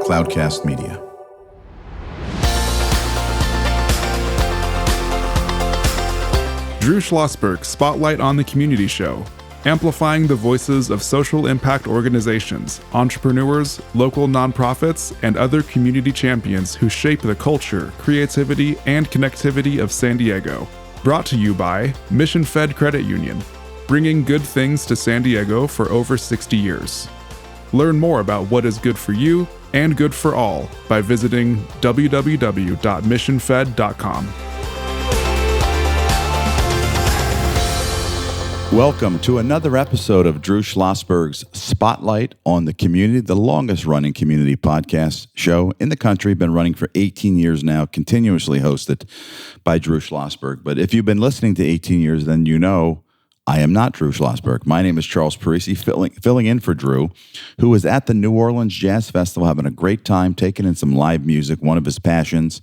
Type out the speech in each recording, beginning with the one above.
Cloudcast Media. Drew Schlosberg Spotlight on the Community Show, amplifying the voices of social impact organizations, entrepreneurs, local nonprofits, and other community champions who shape the culture, creativity, and connectivity of San Diego. Brought to you by Mission Fed Credit Union, bringing good things to San Diego for over 60 years. Learn more about what is good for you and good for all by visiting www.missionfed.com. Welcome to another episode of Drew Schlosberg's Spotlight on the Community, the longest running community podcast show in the country. Been running for 18 years now, continuously hosted by Drew Schlosberg. But if you've been listening to 18 years, then you know I am not Drew Schlosberg. My name is Charles Parisi, filling in for Drew, who was at the New Orleans Jazz Festival having a great time, taking in some live music, one of his passions.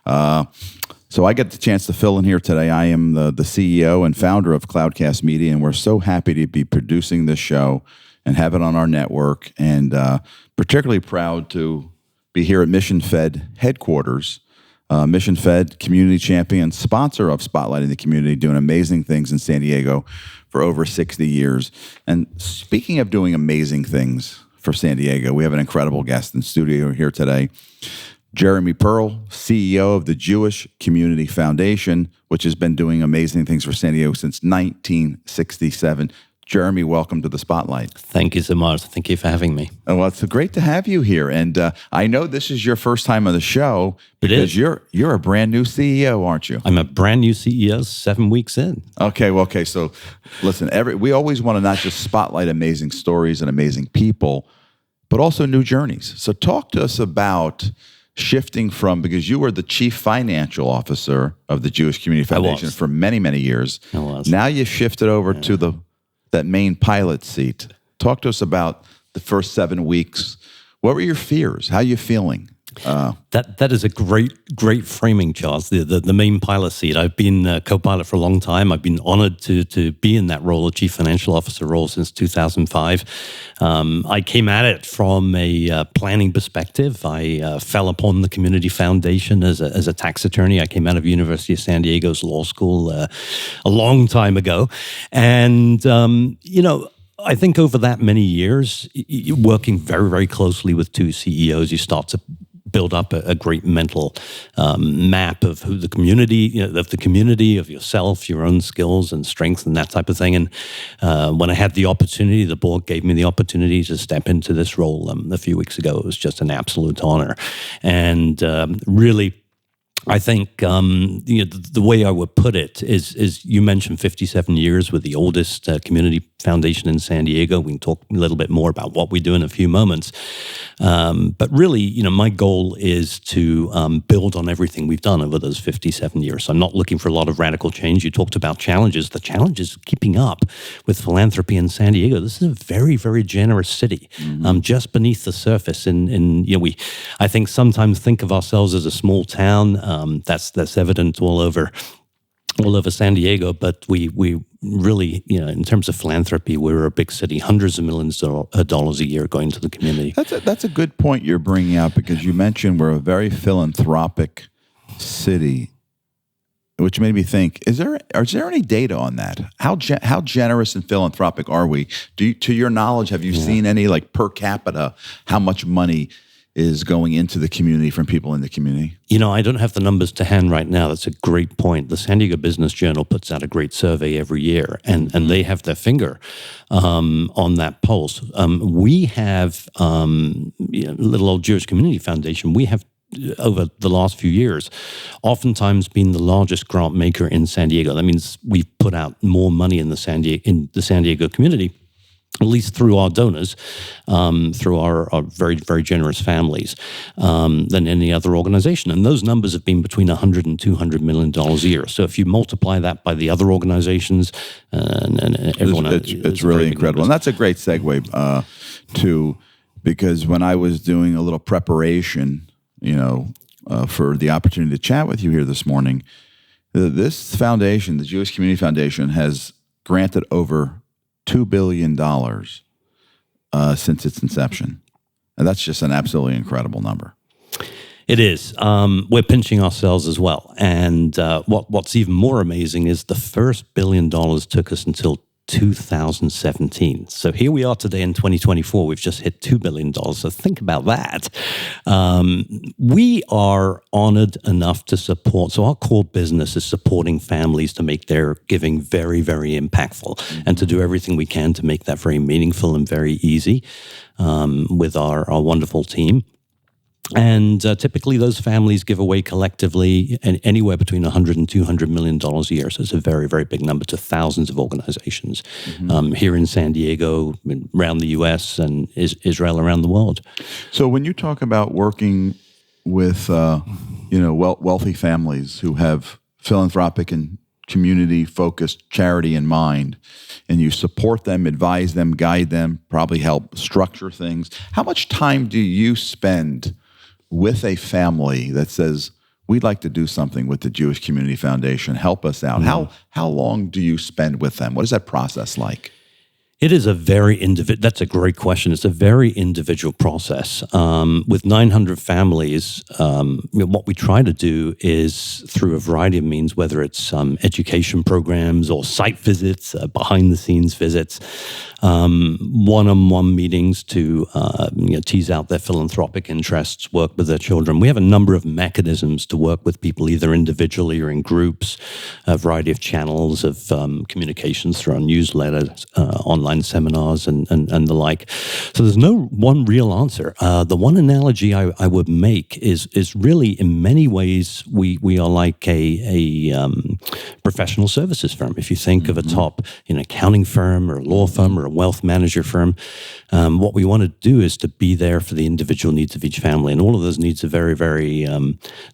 So I get the chance to fill in here today. I am the CEO and founder of Cloudcast Media, and we're so happy to be producing this show and have it on our network, and particularly proud to be here at Mission Fed headquarters. Mission Fed, community champion, sponsor of Spotlighting the Community, doing amazing things in San Diego for over 60 years. And speaking of doing amazing things for San Diego, we have an incredible guest in studio here today. Jeremy Pearl, CEO of the Jewish Community Foundation, which has been doing amazing things for San Diego since 1967. Jeremy, welcome to the Spotlight. Thank you so much. Thank you for having me. Oh, well, it's great to have you here. And I know this is your first time on the show because you're a brand new CEO, aren't you? I'm a brand new CEO 7 weeks in. Okay. So listen, we always want to not just spotlight amazing stories and amazing people, but also new journeys. So talk to us about shifting from, because you were the chief financial officer of the Jewish Community Foundation for many, many years. I was. Now you shifted over to that main pilot seat. Talk to us about the first 7 weeks. What were your fears? How are you feeling? That is a great framing, Charles. The main pilot seat. I've been co-pilot for a long time. I've been honored to be in that role, the chief financial officer role, since 2005. I came at it from a planning perspective. I fell upon the Community Foundation as a tax attorney. I came out of University of San Diego's law school a long time ago, and I think over that many years, working very, very closely with two CEOs, you start to build up a great mental map of who the community, of yourself, your own skills and strengths and that type of thing. And when I had the opportunity, the board gave me the opportunity to step into this role a few weeks ago. It was just an absolute honor. And really, I think the way I would put it is you mentioned 57 years with the oldest community foundation in San Diego. We can talk a little bit more about what we do in a few moments. But really, my goal is to build on everything we've done over those 57 years. So I'm not looking for a lot of radical change. You talked about challenges. The challenge is keeping up with philanthropy in San Diego. This is a very, very generous city, just beneath the surface. And we, I think, sometimes think of ourselves as a small town. That's evident all over San Diego, but we really, in terms of philanthropy, we're a big city, hundreds of millions of dollars a year going to the community. That's a good point you're bringing up, because you mentioned we're a very philanthropic city, which made me think: is there any data on that? How generous and philanthropic are we? To your knowledge, have you seen any, like, per capita, how much money is going into the community from people in the community? I don't have the numbers to hand right now. That's a great point. The San Diego Business Journal puts out a great survey every year, and they have their finger on that pulse. We have, little old Jewish Community Foundation, we have, over the last few years, oftentimes been the largest grant maker in San Diego. That means we've put out more money in the San Diego community, at least through our donors, through our very, very generous families, than any other organization. And those numbers have been between $100 and $200 million a year. So if you multiply that by the other organizations, and everyone... It's really incredible. And that's a great segue because when I was doing a little preparation, for the opportunity to chat with you here this morning, this foundation, the Jewish Community Foundation, has granted over $2 billion since its inception. And that's just an absolutely incredible number. It is. We're pinching ourselves as well. And what's even more amazing is the first $1 billion took us until 2017. So here we are today in 2024. We've just hit $2 billion. So think about that. We are honored enough to support. So our core business is supporting families to make their giving very, very impactful, and to do everything we can to make that very meaningful and very easy with our wonderful team. And typically those families give away collectively anywhere between $100 and $200 million a year. So it's a very, very big number to thousands of organizations here in San Diego, around the U.S., and Israel, around the world. So when you talk about working with wealthy families who have philanthropic and community-focused charity in mind, and you support them, advise them, guide them, probably help structure things, how much time do you spend with a family that says, we'd like to do something with the Jewish Community Foundation, help us out? How long do you spend with them? What is that process like? It is a very that's a great question. It's a very individual process. With 900 families, what we try to do is through a variety of means, whether it's education programs or site visits, behind-the-scenes visits, one-on-one meetings to tease out their philanthropic interests, work with their children. We have a number of mechanisms to work with people, either individually or in groups, a variety of channels of communications through our newsletters, online seminars, and the like. So there's no one real answer. The one analogy I would make is really, in many ways, we are like a professional services firm. If you think of a top accounting firm or a law firm or a wealth manager firm, what we want to do is to be there for the individual needs of each family, and all of those needs are very, very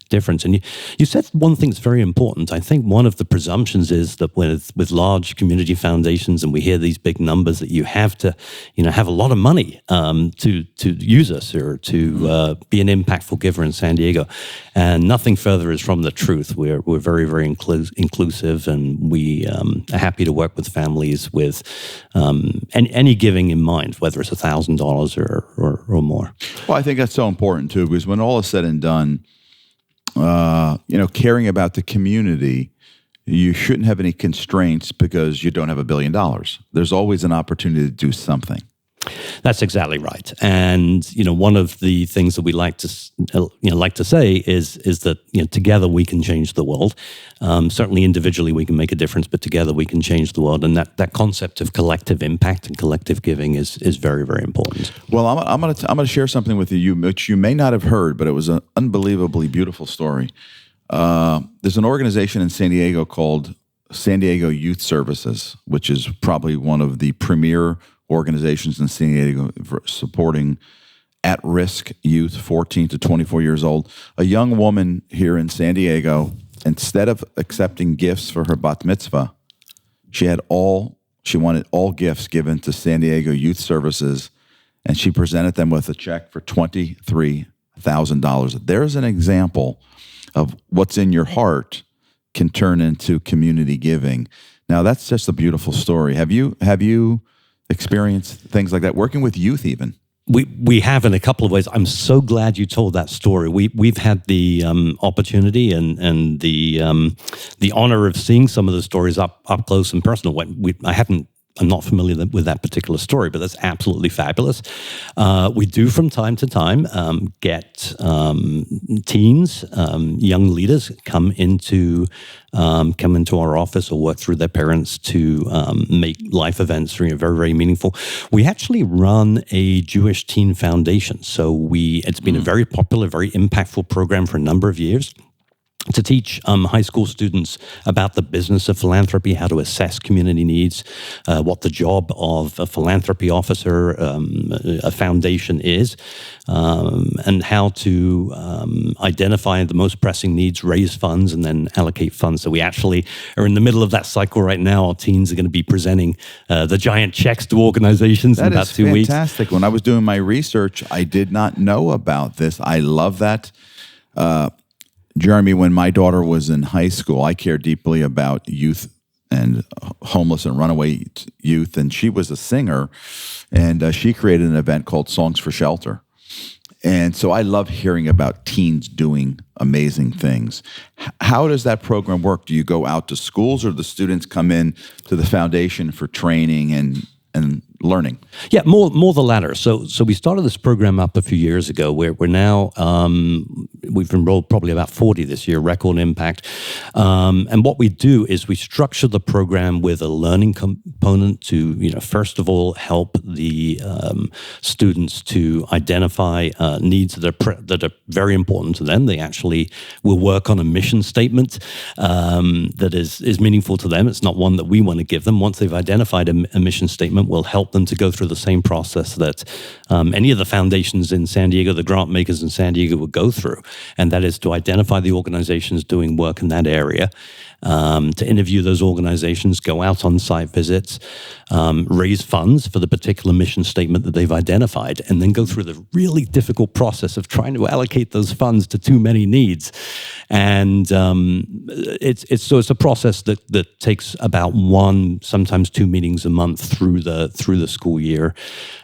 different. And you said one thing that's very important. I think one of the presumptions is that with large community foundations, and we hear these big numbers, that you have to have a lot of money to use us or to be an impactful giver in San Diego. And nothing further is from the truth. We're very, very inclusive, and we are happy to work with families with any giving in mind, whether it's $1,000 or more. Well, I think that's so important too, because when all is said and done, caring about the community, you shouldn't have any constraints because you don't have $1 billion. There's always an opportunity to do something. That's exactly right. And one of the things that we like to say is that together we can change the world. Certainly individually we can make a difference, but together we can change the world. And that concept of collective impact and collective giving is very, very important. Well, I'm gonna share something with you which you may not have heard, but it was an unbelievably beautiful story. There's an organization in San Diego called San Diego Youth Services, which is probably one of the premier organizations in San Diego for supporting at-risk youth, 14 to 24 years old. A young woman here in San Diego, instead of accepting gifts for her bat mitzvah, she wanted all gifts given to San Diego Youth Services, and she presented them with a check for $23,000. There's an example of what's in your heart can turn into community giving. Now, that's just a beautiful story. Have you experienced things like that, working with youth even? We have in a couple of ways. I'm so glad you told that story. We've had the opportunity and the honor of seeing some of the stories up close and personal. I'm not familiar with that particular story, but that's absolutely fabulous. We do from time to time get teens, young leaders come into our office or work through their parents to make life events very, very meaningful. We actually run a Jewish teen foundation, so it's been a very popular, very impactful program for a number of years, to teach high school students about the business of philanthropy, how to assess community needs, what the job of a philanthropy officer, a foundation is, and how to identify the most pressing needs, raise funds, and then allocate funds. So we actually are in the middle of that cycle right now. Our teens are going to be presenting the giant checks to organizations in about 2 weeks. That is fantastic. When I was doing my research, I did not know about this. I love that. Jeremy, when my daughter was in high school, I cared deeply about youth and homeless and runaway youth, and she was a singer, and she created an event called Songs for Shelter. And so I love hearing about teens doing amazing things. How does that program work? Do you go out to schools, or the students come in to the foundation for training and learning? Yeah, more the latter. So we started this program up a few years ago. We're now we've enrolled probably about 40 this year, record impact. And what we do is we structure the program with a learning component to, first of all, help the students to identify needs that are very important to them. They actually will work on a mission statement that is meaningful to them. It's not one that we want to give them. Once they've identified a mission statement, we'll help them to go through the same process that any of the foundations in San Diego, the grant makers in San Diego, would go through. And that is to identify the organizations doing work in that area, to interview those organizations, go out on site visits, raise funds for the particular mission statement that they've identified, and then go through the really difficult process of trying to allocate those funds to too many needs. And it's a process that takes about 1, sometimes 2 meetings a month through the school year,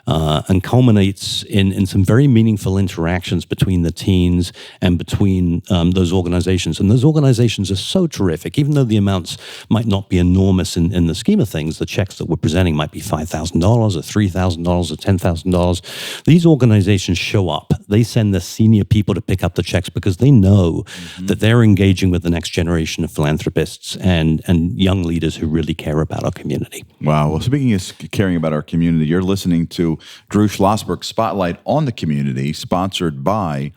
and culminates in some very meaningful interactions between the teens and between those organizations. And those organizations are so terrific. Even though the amounts might not be enormous in the scheme of things, the checks that we're presenting might be $5,000 or $3,000 or $10,000. These organizations show up. They send their senior people to pick up the checks because they know that they're engaging with the next generation of philanthropists and young leaders who really care about our community. Wow. Well, speaking of caring about our community, you're listening to Drew Schlosberg Spotlight on the Community, sponsored by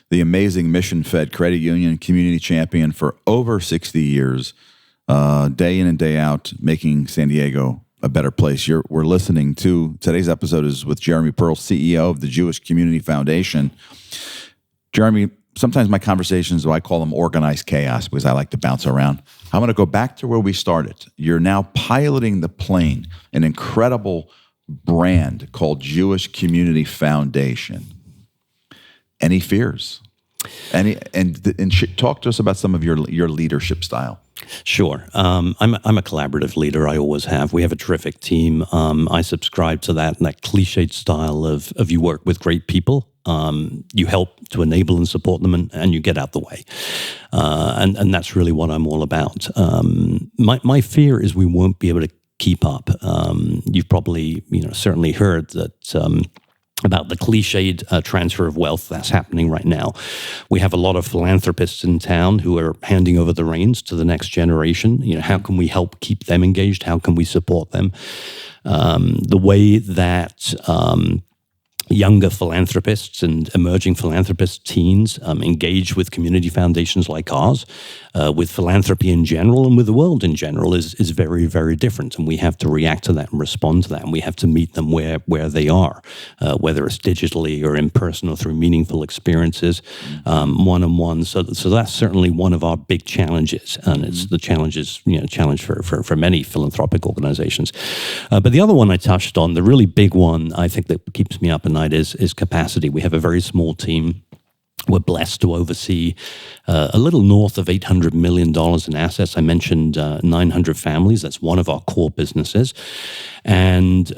the amazing Mission Fed Credit Union, community champion for over 60 years, day in and day out, making San Diego a better place. We're listening to, today's episode is with Jeremy Pearl, CEO of the Jewish Community Foundation. Jeremy, sometimes my conversations, I call them organized chaos because I like to bounce around. I'm going to go back to where we started. You're now piloting the plane, an incredible brand called Jewish Community Foundation. Any fears? Talk to us about some of your leadership style. Sure. I'm a collaborative leader. I always have. We have a terrific team. I subscribe to that cliched style of you work with great people. You help to enable and support them, and you get out the way. And that's really what I'm all about. My fear is we won't be able to keep up. You've probably, certainly heard that about the cliched transfer of wealth that's happening right now. We have a lot of philanthropists in town who are handing over the reins to the next generation. How can we help keep them engaged? How can we support them? The way that younger philanthropists and emerging philanthropist teens engage with community foundations like ours, with philanthropy in general and with the world in general is very, very different. And we have to react to that and respond to that. And we have to meet them where they are, whether it's digitally or in person or through meaningful experiences, one-on-one. So that's certainly one of our big challenges. And it's the challenge for many philanthropic organizations. But the other one I touched on, the really big one I think that keeps me up at night is capacity. We have a very small team. We're blessed to oversee a little north of $800 million in assets. I mentioned 900 families. That's one of our core businesses. And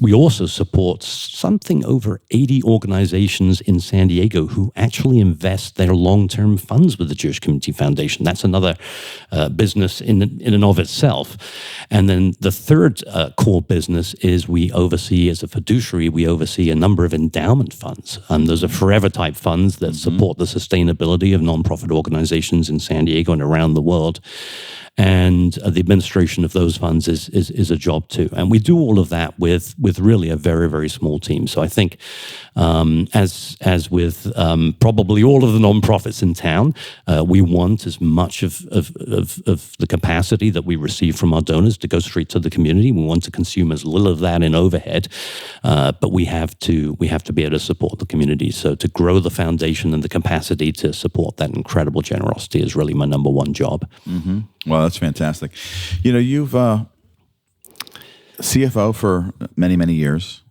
we also support something over 80 organizations in San Diego who actually invest their long-term funds with the Jewish Community Foundation. That's another business in and of itself. And then the third core business is we oversee, as a fiduciary, we oversee a number of endowment funds. Those are forever type funds that support the sustainability of nonprofit organizations in San Diego and around the world. And the administration of those funds is a job too. And we do all of that with really a very, very small team. So I think as with probably all of the nonprofits in town, we want as much of the capacity that we receive from our donors to go straight to the community. We want to consume as little of that in overhead, but we have to be able to support the community. So to grow the foundation and the capacity to support that incredible generosity is really my number one job. Mm-hmm. Well, that's fantastic. You've CFO for many, many years.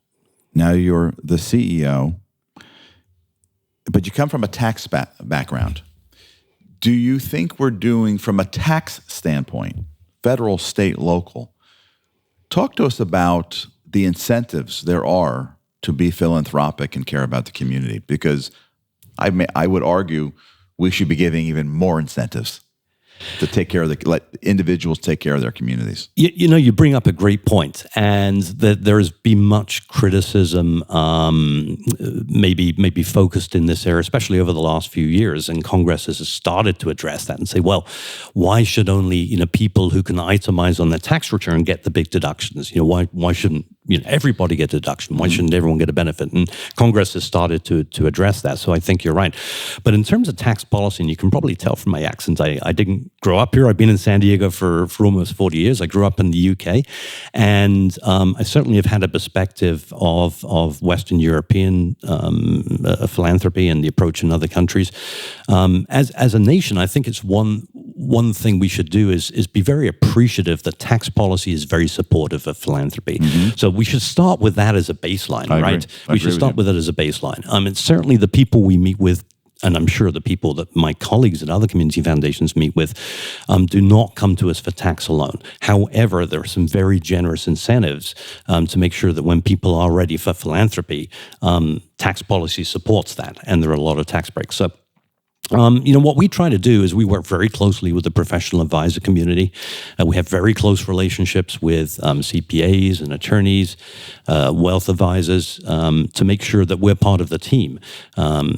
Now you're the CEO, but you come from a tax background. Do you think we're doing, from a tax standpoint, federal, state, local, talk to us about the incentives there are to be philanthropic and care about the community? Because I would argue we should be giving even more incentives to take care of let individuals take care of their communities. You bring up a great point, and that there has been much criticism, maybe focused in this area, especially over the last few years. And Congress has started to address that and say, well, why should only people who can itemize on their tax return get the big deductions? Why shouldn't everybody get a deduction? Why shouldn't everyone get a benefit? And Congress has started to address that. So I think you're right. But in terms of tax policy, and you can probably tell from my accent, I didn't grow up here. I've been in San Diego for almost 40 years. I grew up in the UK. And I certainly have had a perspective of Western European philanthropy and the approach in other countries. As a nation, I think it's one thing we should do is be very appreciative that tax policy is very supportive of philanthropy. Mm-hmm. So we should start with that as a baseline, right? We should start with it as a baseline. And certainly the people we meet with, and I'm sure the people that my colleagues at other community foundations meet with, do not come to us for tax alone. However, there are some very generous incentives to make sure that when people are ready for philanthropy, tax policy supports that, and there are a lot of tax breaks. So what we try to do is we work very closely with the professional advisor community. We have very close relationships with CPAs and attorneys, wealth advisors, to make sure that we're part of the team.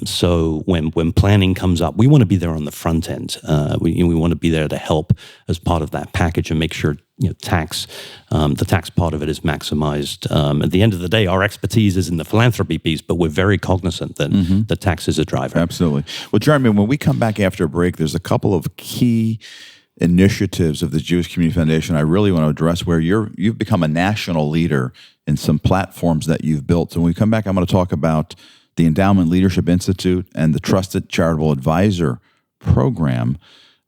So when planning comes up, we want to be there on the front end. We want to be there to help as part of that package and make sure the tax part of it is maximized. At the end of the day, our expertise is in the philanthropy piece, but we're very cognizant that the tax is a driver. Absolutely. Well, Jeremy, when we come back after a break, there's a couple of key initiatives of the Jewish Community Foundation I really want to address, where you've become a national leader in some platforms that you've built. So when we come back, I'm going to talk about the Endowment Leadership Institute and the Trusted Charitable Advisor Program.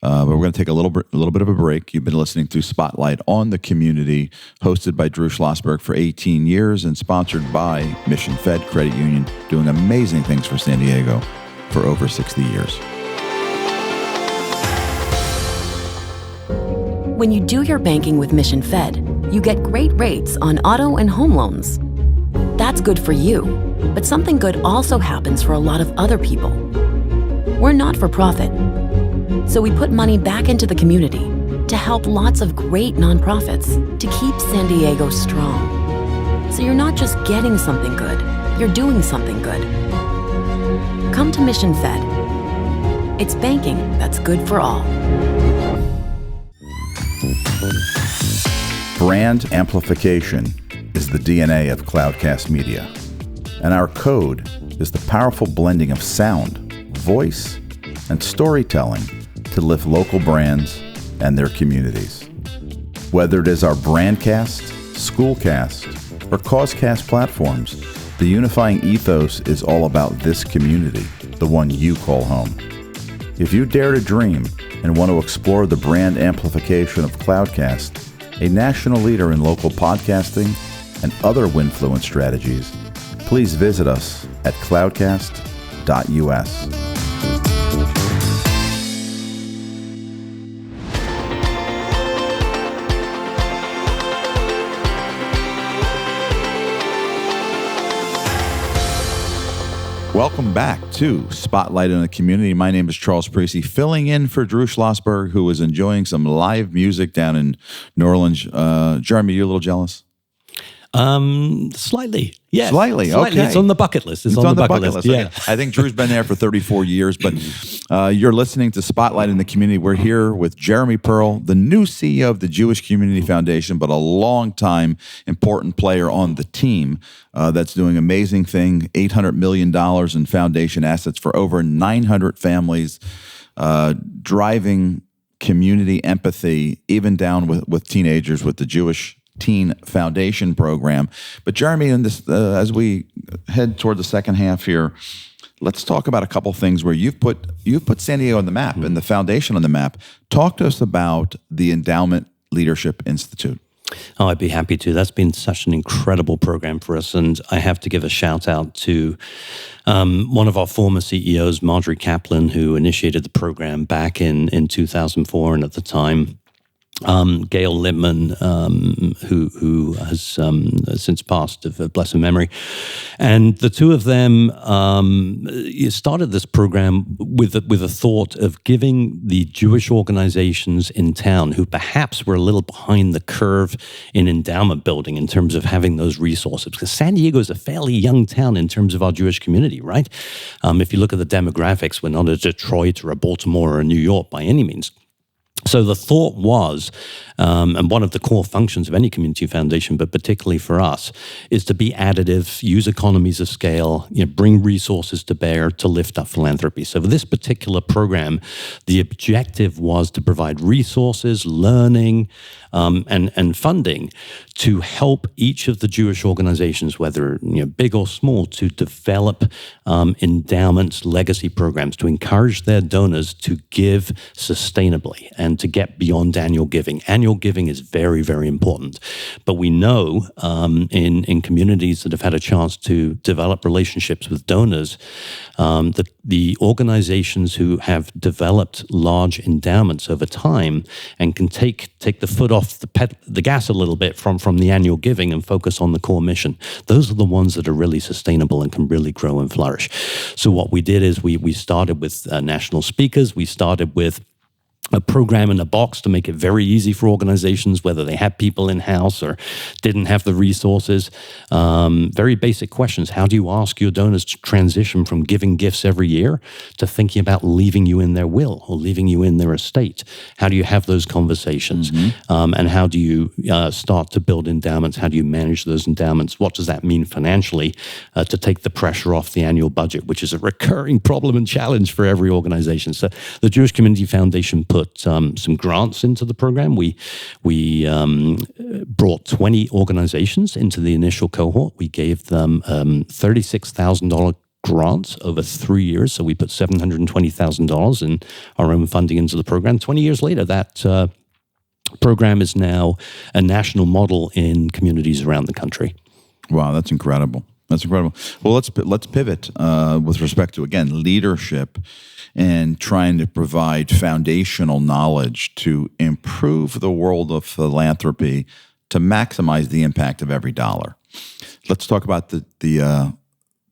But we're going to take a little bit of a break. You've been listening to Spotlight on the Community, hosted by Drew Schlosberg for 18 years and sponsored by Mission Fed Credit Union, doing amazing things for San Diego for over 60 years. When you do your banking with Mission Fed, you get great rates on auto and home loans. That's good for you, but something good also happens for a lot of other people. We're not for profit, so we put money back into the community to help lots of great nonprofits to keep San Diego strong. So you're not just getting something good, you're doing something good. Come to Mission Fed. It's banking that's good for all. Brand amplification is the DNA of Cloudcast Media, and our code is the powerful blending of sound, voice, and storytelling to lift local brands and their communities. Whether it is our Brandcast, Schoolcast, or Causecast platforms, the unifying ethos is all about this community, the one you call home. If you dare to dream and want to explore the brand amplification of Cloudcast, a national leader in local podcasting and other Winfluence strategies, please visit us at cloudcast.us. Welcome back to Spotlight in the Community. My name is Charles Parisi, filling in for Drew Schlosberg, who is enjoying some live music down in New Orleans. Jeremy, you a little jealous? Slightly. Yes. Slightly. Okay. It's on the bucket list. It's on the bucket list. Yeah. Okay. I think Drew's been there for 34 years, but you're listening to Spotlight in the Community. We're here with Jeremy Pearl, the new CEO of the Jewish Community Foundation, but a long-time important player on the team that's doing amazing thing, $800 million in foundation assets for over 900 families, driving community empathy, even down with teenagers with the Jewish Teen Foundation program. But Jeremy, in this, as we head toward the second half here, let's talk about a couple things where you've put San Diego on the map and the foundation on the map. Talk to us about the Endowment Leadership Institute. Oh, I'd be happy to. That's been such an incredible program for us. And I have to give a shout out to one of our former CEOs, Marjorie Kaplan, who initiated the program back in 2004. And at the time, Gail Lippman, who has since passed of blessed memory. And the two of them started this program with a thought of giving the Jewish organizations in town who perhaps were a little behind the curve in endowment building in terms of having those resources. Because San Diego is a fairly young town in terms of our Jewish community, right? If you look at the demographics, we're not a Detroit or a Baltimore or a New York by any means. So the thought was, and one of the core functions of any community foundation, but particularly for us, is to be additive, use economies of scale, bring resources to bear to lift up philanthropy. So for this particular program, the objective was to provide resources, learning, and funding to help each of the Jewish organizations, whether big or small, to develop endowments, legacy programs, to encourage their donors to give sustainably and to get beyond annual giving. Annual giving is very, very important. But we know in communities that have had a chance to develop relationships with donors, that the organizations who have developed large endowments over time and can take the foot off the gas a little bit from the annual giving and focus on the core mission, those are the ones that are really sustainable and can really grow and flourish. So what we did is we started with national speakers. We started with a program in a box to make it very easy for organizations, whether they had people in-house or didn't have the resources. Very basic questions. How do you ask your donors to transition from giving gifts every year to thinking about leaving you in their will or leaving you in their estate? How do you have those conversations? And how do you start to build endowments? How do you manage those endowments? What does that mean financially to take the pressure off the annual budget, which is a recurring problem and challenge for every organization? So the Jewish Community Foundation put some grants into the program. We brought 20 organizations into the initial cohort. We gave them $36,000 grants over 3 years. So we put $720,000 in our own funding into the program. 20 years later, that program is now a national model in communities around the country. Wow, that's incredible. That's incredible. Well, let's pivot with respect to, again, leadership and trying to provide foundational knowledge to improve the world of philanthropy to maximize the impact of every dollar. Let's talk about the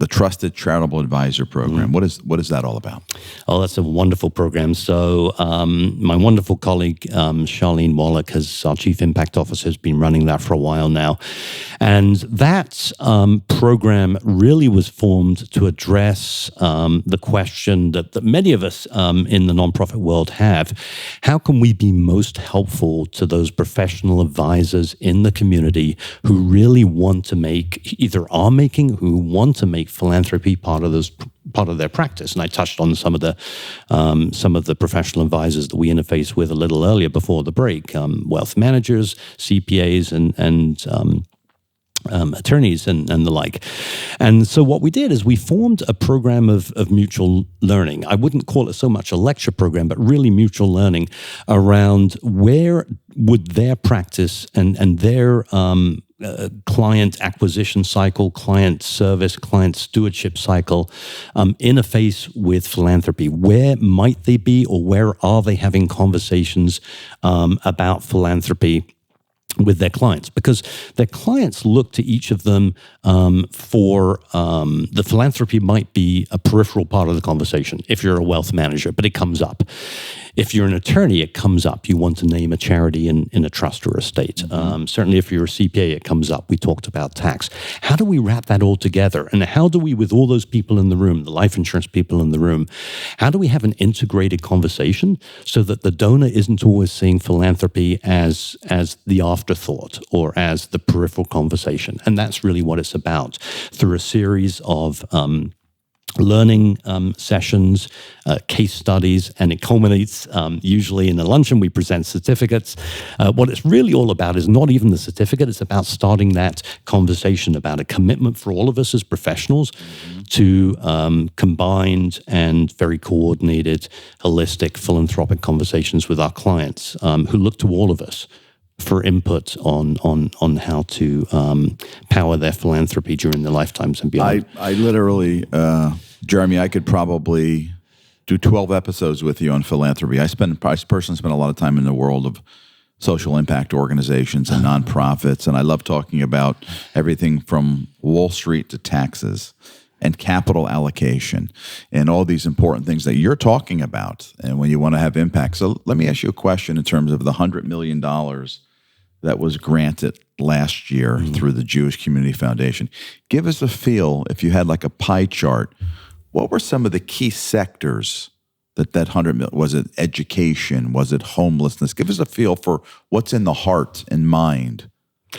Trusted Charitable Advisor Program. What is that all about? Oh, that's a wonderful program. So my wonderful colleague, Charlene Wallach, our Chief Impact Officer, has been running that for a while now. And that program really was formed to address the question that many of us in the nonprofit world have. How can we be most helpful to those professional advisors in the community who really want to who want to make philanthropy part of their practice? And I touched on some of the professional advisors that we interface with a little earlier before the break, wealth managers, CPAs, and attorneys and the like. And so what we did is we formed a program of mutual learning. I wouldn't call it so much a lecture program, but really mutual learning around where would their practice and their client acquisition cycle, client service, client stewardship cycle interface with philanthropy. Where might they be, or where are they having conversations about philanthropy with their clients? Because their clients look to each of them for the philanthropy might be a peripheral part of the conversation if you're a wealth manager, but it comes up. If you're an attorney, it comes up. You want to name a charity in a trust or estate. Certainly if you're a CPA, it comes up. We talked about tax. How do we wrap that all together? And how do we, with all those people in the room, the life insurance people in the room, how do we have an integrated conversation so that the donor isn't always seeing philanthropy as the afterthought or as the peripheral conversation? And that's really what it's about. Through a series of learning sessions, case studies, and it culminates usually in a luncheon. We present certificates. What it's really all about is not even the certificate. It's about starting that conversation about a commitment for all of us as professionals to combined and very coordinated, holistic, philanthropic conversations with our clients who look to all of us for input on how to power their philanthropy during their lifetimes and beyond. I literally, Jeremy, I could probably do 12 episodes with you on philanthropy. I personally spend a lot of time in the world social impact organizations and nonprofits, and I love talking about everything from Wall Street to taxes and capital allocation and all these important things that you're talking about and when you want to have impact. So let me ask you a question in terms of the $100 million that was granted last year through the Jewish Community Foundation. Give us a feel, if you had like a pie chart, what were some of the key sectors that 100 million, was it education? Was it homelessness? Give us a feel for what's in the heart and mind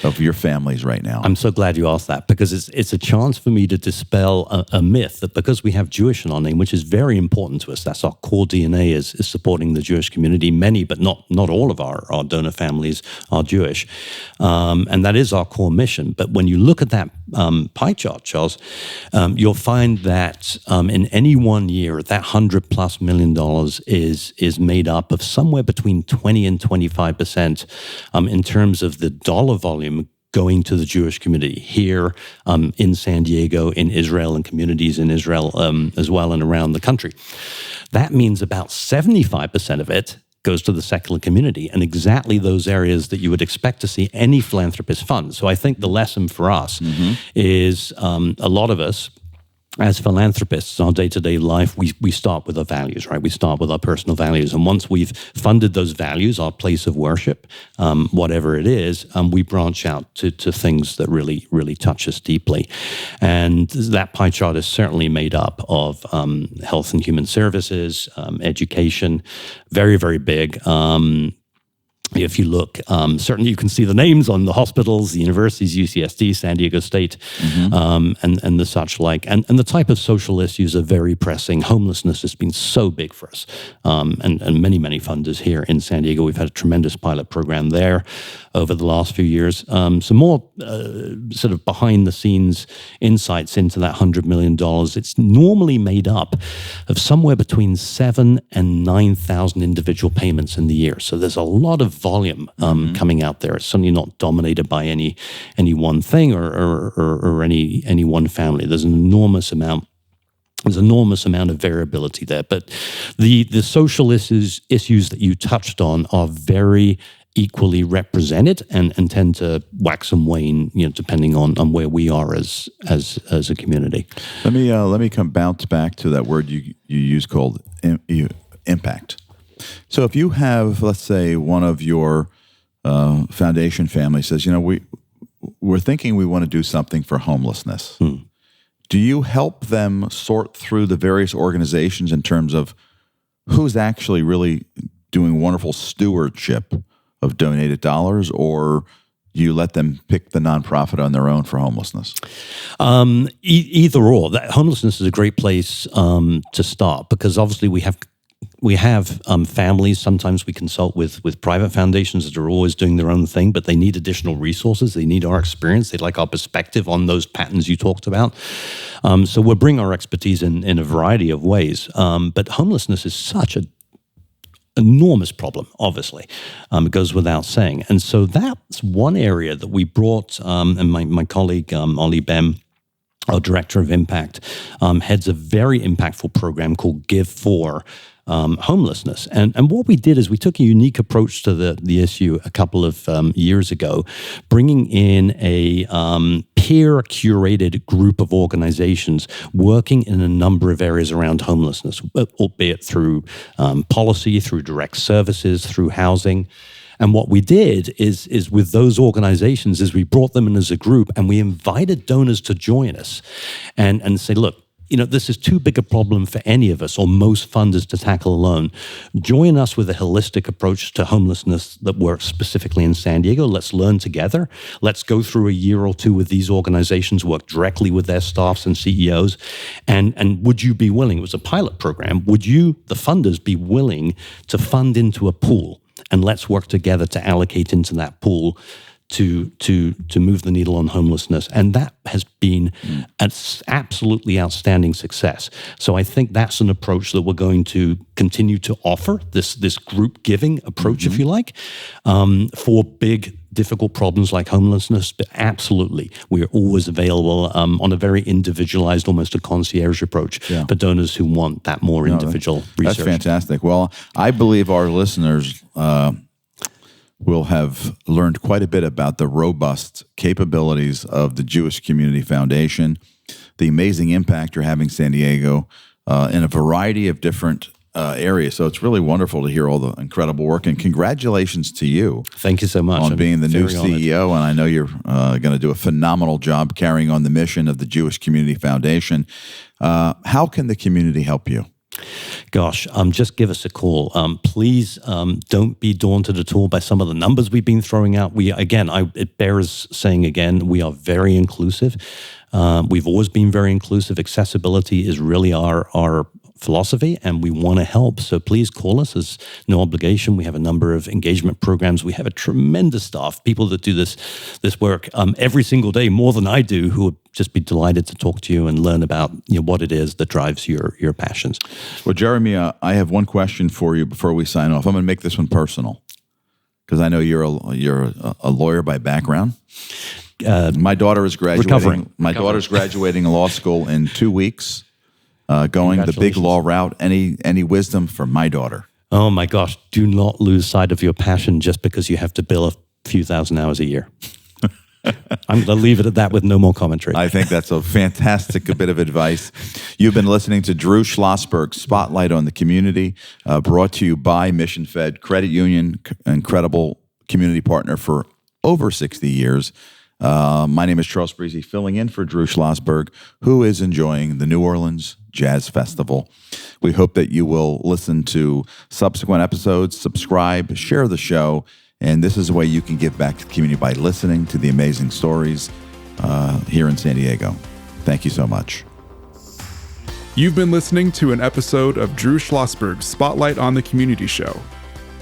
of your families right now. I'm so glad you asked that, because it's a chance for me to dispel a myth that because we have Jewish in our name, which is very important to us, that's our core DNA is supporting the Jewish community. Many, but not all of our donor families are Jewish. And that is our core mission. But when you look at that pie chart, Charles, you'll find that in any one year, that $100+ million is made up of somewhere between 20 and 25% in terms of the dollar volume going to the Jewish community here in San Diego, in Israel, and communities in Israel as well and around the country. That means about 75% of it goes to the secular community, and exactly those areas that you would expect to see any philanthropist fund. So I think the lesson for us is a lot of us, as philanthropists, our day-to-day life, we start with our values, right? We start with our personal values. And once we've funded those values, our place of worship, whatever it is, we branch out to things that really, really touch us deeply. And that pie chart is certainly made up of health and human services, education, very, very big. If you look, certainly you can see the names on the hospitals, the universities, UCSD, San Diego State, and the such like. And the type of social issues are very pressing. Homelessness has been so big for us. And many, many funders here in San Diego. We've had a tremendous pilot program there over the last few years. Some more sort of behind-the-scenes insights into that $100 million. It's normally made up of somewhere between 7,000 and 9,000 individual payments in the year. So there's a lot of volume coming out there. It's certainly not dominated by any one thing or any one family. There's an enormous amount. There's an enormous amount of variability there. But the social issues that you touched on are very equally represented and tend to wax and wane, depending on where we are as a community. Let me bounce back to that word you use called impact. So if you have, let's say, one of your foundation family says, we're thinking we want to do something for homelessness. Do you help them sort through the various organizations in terms of who's actually really doing wonderful stewardship of donated dollars, or you let them pick the nonprofit on their own for homelessness? Either or. Homelessness is a great place to start, because obviously we have families. Sometimes we consult with private foundations that are always doing their own thing, but they need additional resources. They need our experience. They like our perspective on those patterns you talked about. So we'll bring our expertise in a variety of ways. But homelessness is such an enormous problem, obviously. It goes without saying. And so that's one area that we brought, and my colleague, Ollie Bem, our Director of Impact, heads a very impactful program called Give For Homelessness. And what we did is we took a unique approach to the issue a couple of years ago, bringing in a peer-curated group of organizations working in a number of areas around homelessness, albeit through policy, through direct services, through housing. And what we did is with those organizations is we brought them in as a group and we invited donors to join us and say, look, this is too big a problem for any of us or most funders to tackle alone. Join us with a holistic approach to homelessness that works specifically in San Diego. Let's learn together. Let's go through a year or two with these organizations, work directly with their staffs and CEOs. And would you be willing, it was a pilot program, would you, the funders, be willing to fund into a pool? And let's work together to allocate into that pool to move the needle on homelessness. And that has been an absolutely outstanding success. So I think that's an approach that we're going to continue to offer, this group giving approach, if you like, for big, difficult problems like homelessness. But absolutely, we are always available on a very individualized, almost a concierge approach for donors who want that more individual research. That's fantastic. Well, I believe our listeners will have learned quite a bit about the robust capabilities of the Jewish Community Foundation, the amazing impact you're having in San Diego in a variety of different areas. So it's really wonderful to hear all the incredible work, and congratulations to you. Thank you so much. On I'm being the new CEO, honored. and I know you're going to do a phenomenal job carrying on the mission of the Jewish Community Foundation. How can the community help you? Gosh, just give us a call. Please don't be daunted at all by some of the numbers we've been throwing out. It bears saying again, we are very inclusive. We've always been very inclusive. Accessibility is really our philosophy, and we want to help. So please call us. There's no obligation. We have a number of engagement programs. We have a tremendous staff, people that do this work every single day, more than I do, who would just be delighted to talk to you and learn about what it is that drives your passions. Well, Jeremy, I have one question for you before we sign off. I'm going to make this one personal because I know you're a lawyer by background. My daughter is graduating. Recovering. Daughter's graduating law school in 2 weeks. Going the big law route. Any wisdom for my daughter? Oh my gosh, do not lose sight of your passion just because you have to bill a few thousand hours a year. I'm going to leave it at that with no more commentary. I think that's a fantastic bit of advice. You've been listening to Drew Schlosberg, Spotlight on the Community, brought to you by Mission Fed Credit Union, incredible community partner for over 60 years. My name is Charles Parisi, filling in for Drew Schlosberg, who is enjoying the New Orleans Jazz Festival. We hope that you will listen to subsequent episodes, subscribe, share the show, and this is a way you can give back to the community by listening to the amazing stories here in San Diego. Thank you so much. You've been listening to an episode of Drew Schlosberg's Spotlight on the Community Show,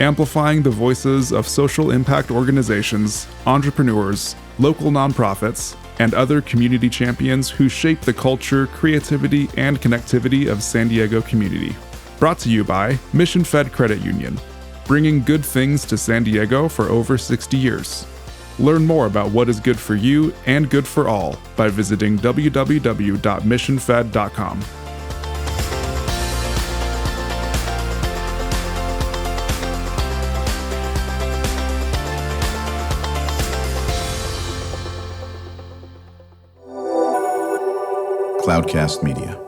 amplifying the voices of social impact organizations, entrepreneurs, local nonprofits, and other community champions who shape the culture, creativity, and connectivity of San Diego community. Brought to you by Mission Fed Credit Union, bringing good things to San Diego for over 60 years. Learn more about what is good for you and good for all by visiting www.missionfed.com. Cloudcast Media.